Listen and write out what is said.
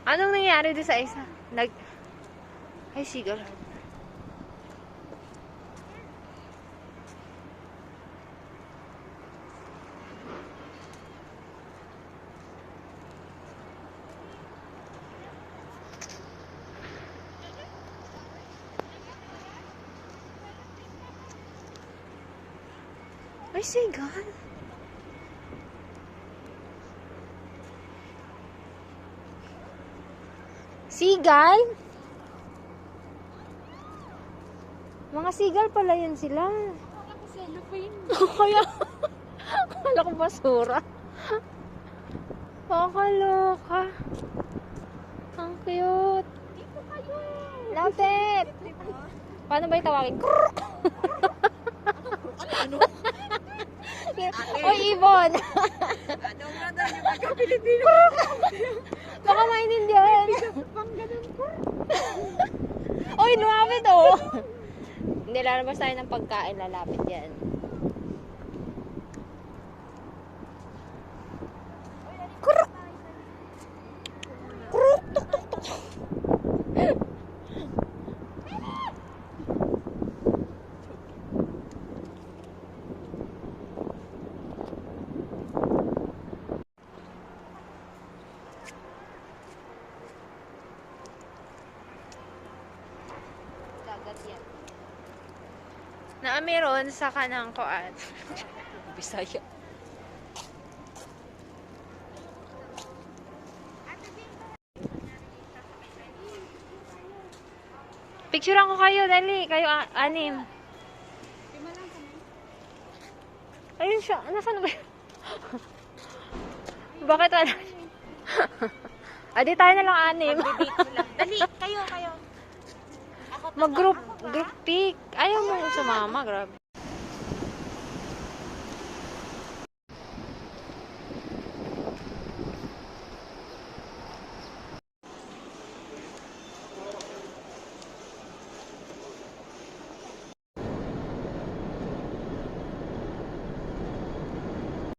Anong nangyari doon sa isa? Ay, seagull. Ay, seagull. Seagull? Mga seagull pala yan sila. Kaya, akala ko basura. Kakaloka. Ang cute. Dito kayo. Lapit. Paano ba itawagin? Ano? Oy, Ibon. Ano nga daw yung pagka-Pilipino? Baka maintindihan. Pang ganun ko. Oy, lumapit oh. Hindi, lalabas tayo ng pagkain. Lalapit yan. Kuruk! Kuruk! Tuk, tuk, tuk. Dagat yan. Meron sa kanang koan. Bisaya. Picturean ko kayo, dali. Kayo anim. Ayun siya. Nasaan ba yun? Bakit wala? Adi tayo na lang anim. Dali, kayo. Mag-group pic. Ayaw mo sumama, grabe.